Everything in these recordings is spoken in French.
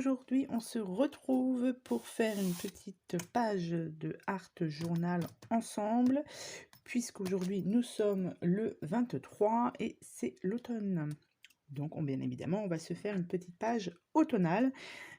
aujourd'hui, on se retrouve pour faire une petite page de Art Journal ensemble, puisqu'aujourd'hui nous sommes le 23 et c'est l'automne. Donc, bien évidemment, on va se faire une petite page automnale.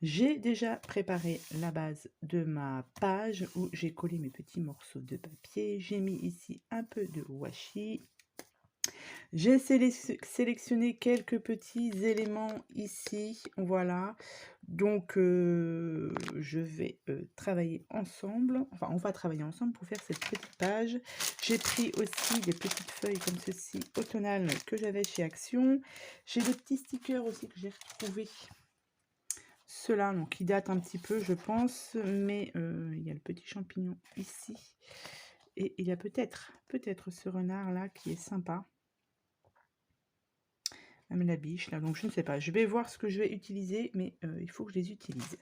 J'ai déjà préparé la base de ma page où j'ai collé mes petits morceaux de papier. J'ai mis ici un peu de washi. J'ai sélectionné quelques petits éléments ici, voilà. Donc, je vais travailler ensemble. Enfin, on va travailler ensemble pour faire cette petite page. J'ai pris aussi des petites feuilles comme ceci, automnales, que j'avais chez Action. J'ai des petits stickers aussi que j'ai retrouvés. Ceux-là, donc, qui datent un petit peu, je pense. Mais il y a le petit champignon ici. Et il y a peut-être ce renard-là qui est sympa. La biche là, donc je ne sais pas, je vais voir ce que je vais utiliser, mais il faut que je les utilise.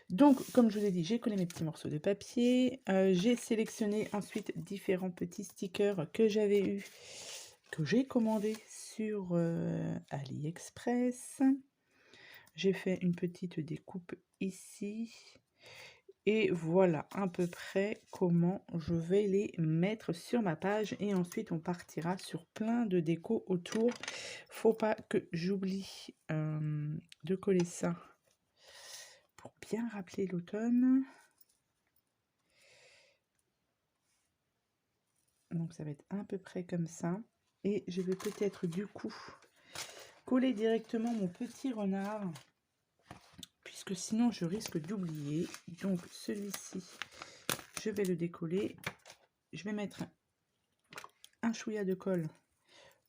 Donc comme je vous ai dit, j'ai collé mes petits morceaux de papier, j'ai sélectionné ensuite différents petits stickers que j'avais eu, que j'ai commandé sur AliExpress. J'ai fait une petite découpe ici. Et voilà à peu près comment je vais les mettre sur ma page. Et ensuite, on partira sur plein de déco autour. Faut pas que j'oublie de coller ça pour bien rappeler l'automne. Donc, ça va être à peu près comme ça. Et je vais peut-être du coup coller directement mon petit renard, puisque sinon je risque d'oublier. Donc, celui-ci, je vais le décoller. Je vais mettre un chouïa de colle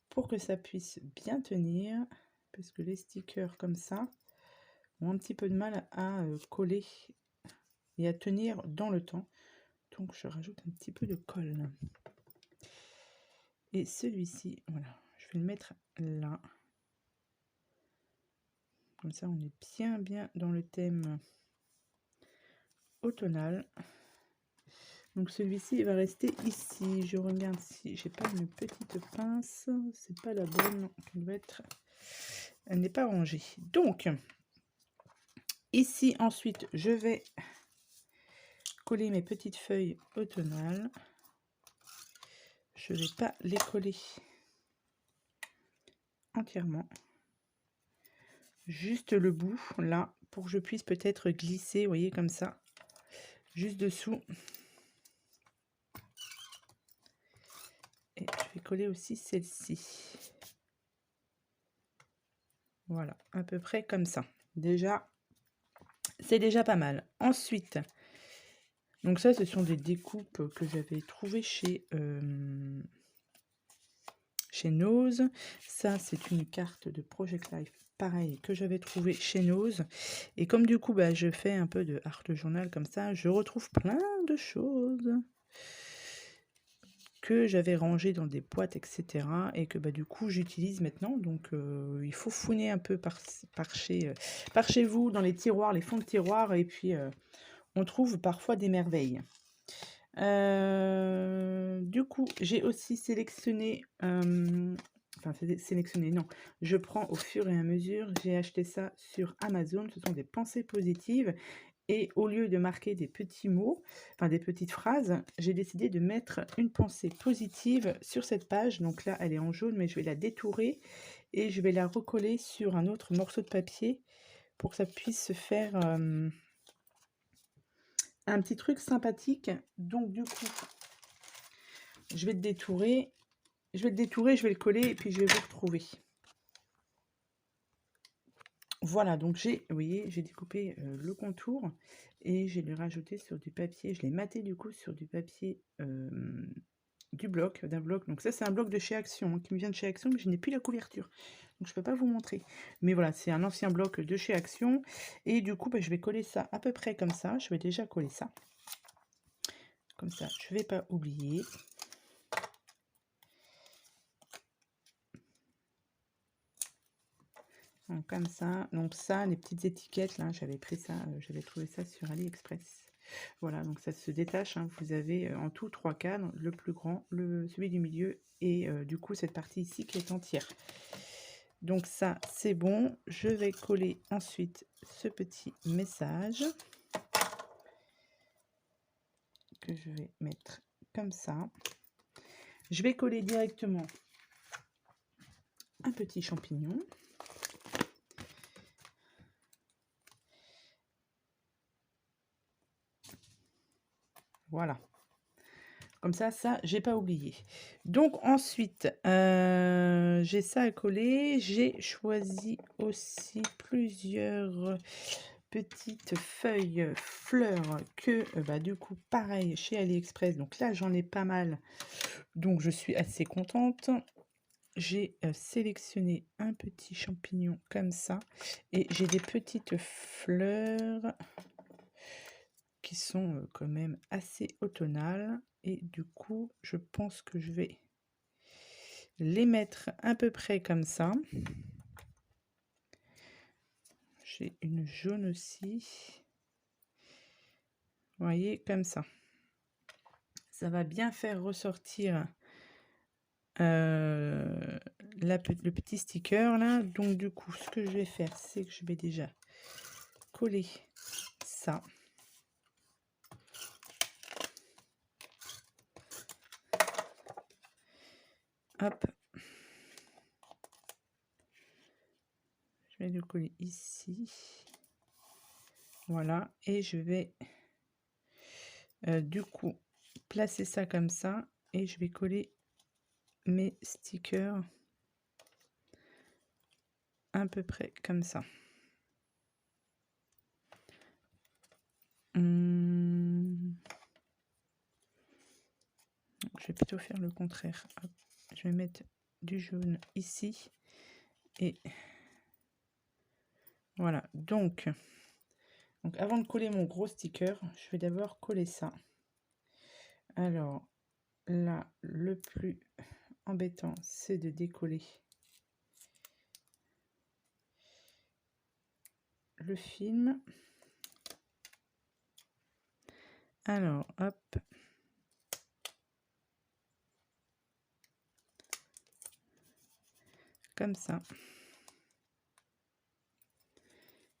pour que ça puisse bien tenir, parce que les stickers comme ça ont un petit peu de mal à coller et à tenir dans le temps. Donc je rajoute un petit peu de colle. Et celui-ci, voilà, je vais le mettre là. Comme ça on est bien dans le thème automnal. Donc celui-ci va rester ici. Je regarde si j'ai pas une petite pince. C'est pas la bonne. Elle doit être... Elle n'est pas rangée. Donc ici ensuite je vais coller mes petites feuilles automnales. Je vais pas les coller entièrement. Juste le bout là pour que je puisse peut-être glisser, vous voyez, comme ça, juste dessous. Et je vais coller aussi celle-ci. Voilà, à peu près comme ça. Déjà, c'est déjà pas mal. Ensuite, donc ça, ce sont des découpes que j'avais trouvées chez Nose. Ça, c'est une carte de Project Life, pareil, que j'avais trouvé chez Nose. Et comme du coup, je fais un peu de art journal comme ça, je retrouve plein de choses que j'avais rangées dans des boîtes, etc. Et que du coup, j'utilise maintenant. Donc, il faut fouiner un peu par chez vous, dans les tiroirs, les fonds de tiroirs. Et puis, on trouve parfois des merveilles. Du coup, j'ai aussi sélectionné... Enfin, sélectionné, non. Je prends au fur et à mesure. J'ai acheté ça sur Amazon. Ce sont des pensées positives. Et au lieu de marquer des petits mots, enfin des petites phrases, j'ai décidé de mettre une pensée positive sur cette page. Donc là, elle est en jaune, mais je vais la détourer et je vais la recoller sur un autre morceau de papier pour que ça puisse se faire un petit truc sympathique. Donc du coup, je vais le détourer. Je vais le coller et puis je vais vous retrouver. Voilà, donc vous voyez, j'ai découpé le contour et je l'ai rajouté sur du papier. Je l'ai maté du coup sur du papier d'un bloc. Donc ça, c'est un bloc de chez Action, qui me vient de chez Action, mais je n'ai plus la couverture. Donc je ne peux pas vous montrer. Mais voilà, c'est un ancien bloc de chez Action. Et du coup, je vais coller ça à peu près comme ça. Je vais déjà coller ça. Comme ça, je ne vais pas oublier. Donc, comme ça, donc ça, les petites étiquettes, là, j'avais pris ça, j'avais trouvé ça sur AliExpress. Voilà, donc ça se détache, hein. Vous avez en tout 3 cadres, le plus grand, celui du milieu, et du coup cette partie ici qui est entière. Donc ça, c'est bon. Je vais coller ensuite ce petit message que je vais mettre comme ça. Je vais coller directement un petit champignon. Voilà. Comme ça, j'ai pas oublié. Donc ensuite, j'ai ça à coller. J'ai choisi aussi plusieurs petites feuilles fleurs que, bah, du coup, pareil, chez AliExpress. Donc là, j'en ai pas mal. Donc je suis assez contente. J'ai sélectionné un petit champignon comme ça. Et j'ai des petites fleurs qui sont quand même assez automnales. Et du coup, je pense que je vais les mettre à peu près comme ça. J'ai une jaune aussi. Vous voyez, comme ça. Ça va bien faire ressortir le petit sticker là. Donc du coup, ce que je vais faire, c'est que je vais déjà coller ça. Hop. Je vais le coller ici. Voilà. Et je vais du coup placer ça comme ça. Et je vais coller mes stickers à peu près comme ça. Je vais plutôt faire le contraire. Hop. Je vais mettre du jaune ici. Et voilà. Donc avant de coller mon gros sticker, je vais d'abord coller ça. Alors là, le plus embêtant, c'est de décoller le film. Alors, hop. Comme ça.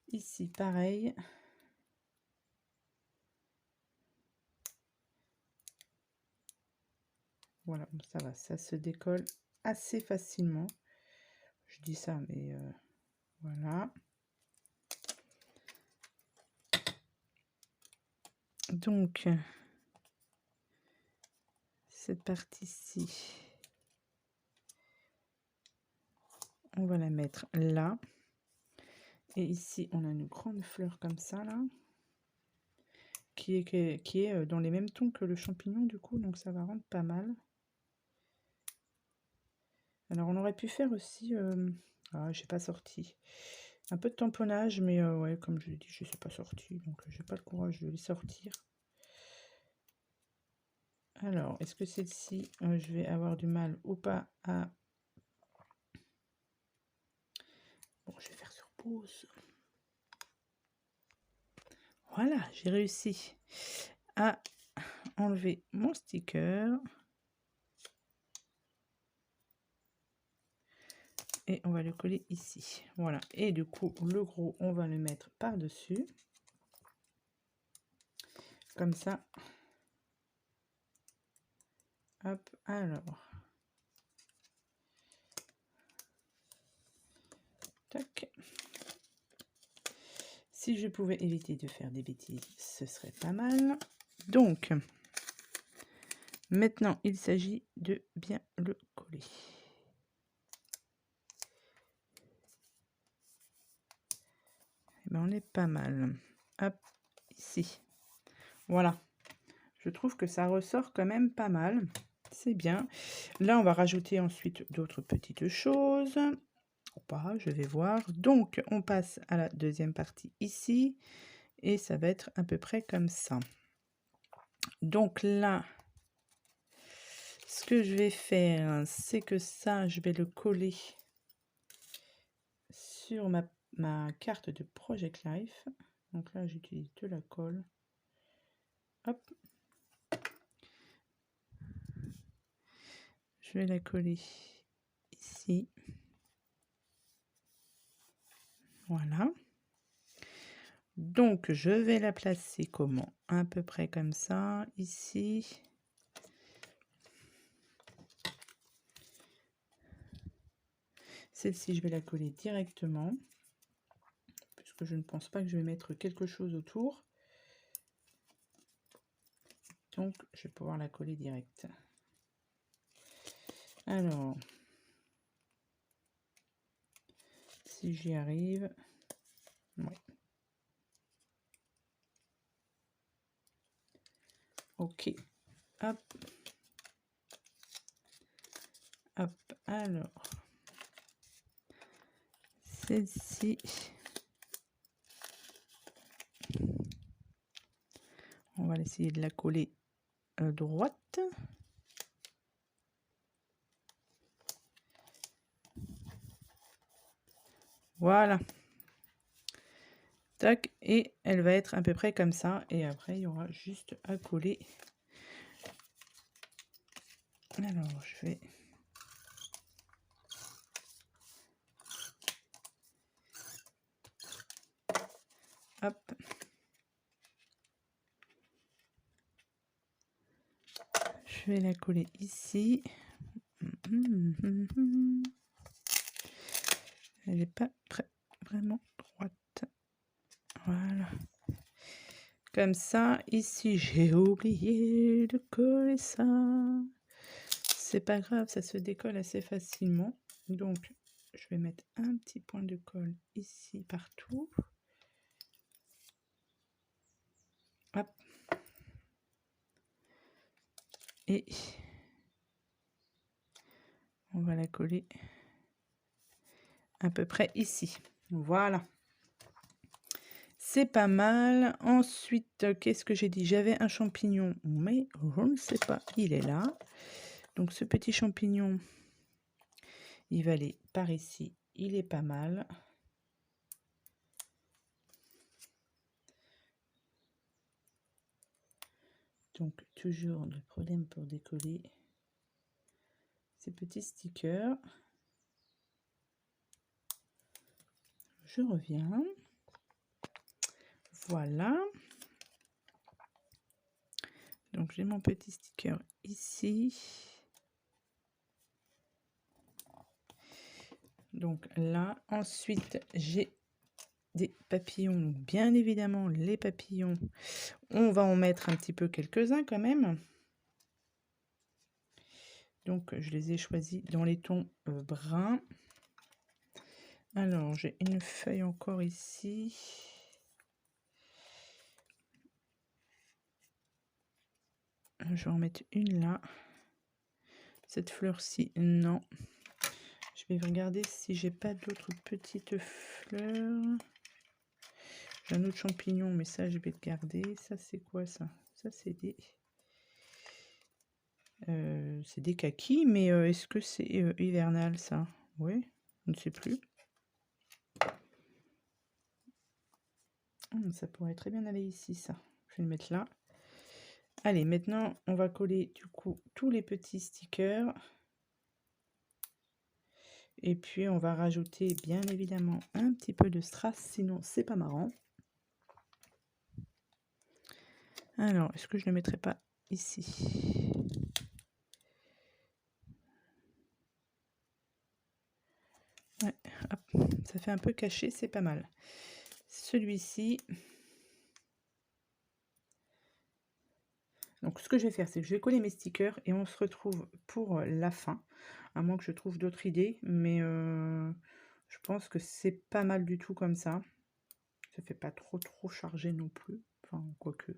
Ici, pareil. Voilà, bon, ça va, ça se décolle assez facilement. Je dis ça, mais voilà. Donc, cette partie-ci, on va la mettre là. Et ici, on a une grande fleur comme ça, là, qui est dans les mêmes tons que le champignon, du coup, donc ça va rendre pas mal. Alors, on aurait pu faire aussi... j'ai pas sorti. Un peu de tamponnage, mais ouais, comme je l'ai dit, je ne suis pas sortie, donc j'ai pas le courage de les sortir. Alors, est-ce que celle-ci, je vais avoir du mal ou pas à... Bon, je vais faire sur pause. Voilà, j'ai réussi à enlever mon sticker. Et on va le coller ici. Voilà. Et du coup, le gros, on va le mettre par-dessus. Comme ça. Hop, alors. Tac. Si je pouvais éviter de faire des bêtises, ce serait pas mal. Donc, maintenant, il s'agit de bien le coller. Et ben, on est pas mal. Hop, ici. Voilà. Je trouve que ça ressort quand même pas mal. C'est bien. Là, on va rajouter ensuite d'autres petites choses. Ou pas, je vais voir. Donc, on passe à la deuxième partie ici. Et ça va être à peu près comme ça. Donc là, ce que je vais faire, c'est que ça, je vais le coller sur ma carte de Project Life. Donc là, j'utilise de la colle. Hop. Je vais la coller ici. Voilà. Donc, je vais la placer comment? À peu près comme ça, ici. Celle-ci, je vais la coller directement, puisque je ne pense pas que je vais mettre quelque chose autour. Donc, je vais pouvoir la coller direct. Alors, si j'y arrive, ouais. Ok, hop, hop, alors, celle-ci, on va essayer de la coller droite. Voilà. Tac, et elle va être à peu près comme ça. Et après, il y aura juste à coller. Alors, je vais... Hop. Je vais la coller ici. Elle n'est pas vraiment droite. Voilà. Comme ça, ici, j'ai oublié de coller ça. C'est pas grave, ça se décolle assez facilement. Donc, je vais mettre un petit point de colle ici, partout. Hop. Et on va la coller à peu près ici. Voilà. C'est pas mal. Ensuite, qu'est-ce que j'ai dit? J'avais un champignon, mais je ne sais pas, il est là. Donc, ce petit champignon, il va aller par ici. Il est pas mal. Donc, toujours le problème pour décoller ces petits stickers. Je reviens. Voilà. Donc, j'ai mon petit sticker ici. Donc là, ensuite, j'ai des papillons. Bien évidemment, les papillons, on va en mettre un petit peu quelques-uns quand même. Donc, je les ai choisis dans les tons bruns. Alors, j'ai une feuille encore ici. Je vais en mettre une là. Cette fleur-ci, non. Je vais regarder si j'ai pas d'autres petites fleurs. J'ai un autre champignon, mais ça, je vais le garder. Ça, c'est quoi ça? Ça, c'est des kakis, mais est-ce que c'est hivernal, ça? Oui, je ne sais plus. Ça pourrait très bien aller ici, ça. Je vais le mettre là. Allez, maintenant, on va coller, du coup, tous les petits stickers. Et puis, on va rajouter, bien évidemment, un petit peu de strass, sinon, c'est pas marrant. Alors, est-ce que je ne le mettrai pas ici? Ouais, hop, ça fait un peu caché, c'est pas mal. Celui-ci. Donc, ce que je vais faire, c'est que je vais coller mes stickers et on se retrouve pour la fin. À moins que je trouve d'autres idées, mais je pense que c'est pas mal du tout comme ça. Ça fait pas trop chargé non plus. Enfin, quoique,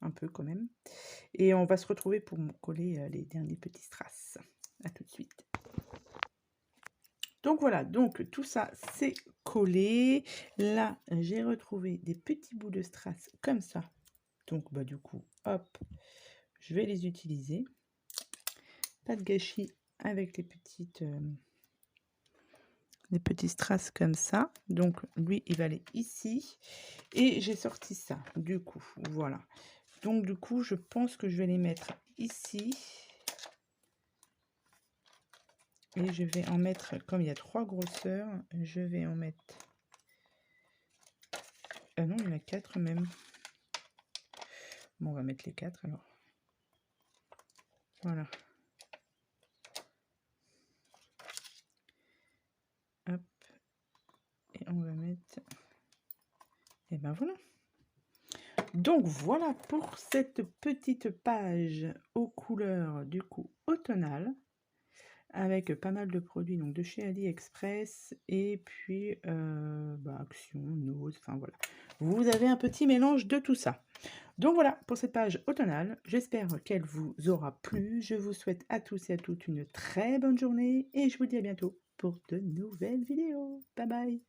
un peu quand même. Et on va se retrouver pour coller les derniers petits strass. À tout de suite. Donc voilà, donc tout ça c'est collé. Là, j'ai retrouvé des petits bouts de strass comme ça. Donc bah du coup, hop, je vais les utiliser. Pas de gâchis avec les petits strass comme ça. Donc lui, il va aller ici. Et j'ai sorti ça, du coup, voilà. Donc du coup, je pense que je vais les mettre ici. Et je vais en mettre, comme il y a 3 grosseurs, je vais en mettre Ah non, il y en a 4 même. Bon, on va mettre les 4 alors. Voilà. Hop. Et on va mettre... Et ben voilà. Donc voilà pour cette petite page aux couleurs du coup automnales, avec pas mal de produits donc de chez AliExpress et puis Action, Nose, enfin voilà. Vous avez un petit mélange de tout ça. Donc voilà pour cette page automnale, j'espère qu'elle vous aura plu. Je vous souhaite à tous et à toutes une très bonne journée et je vous dis à bientôt pour de nouvelles vidéos. Bye bye.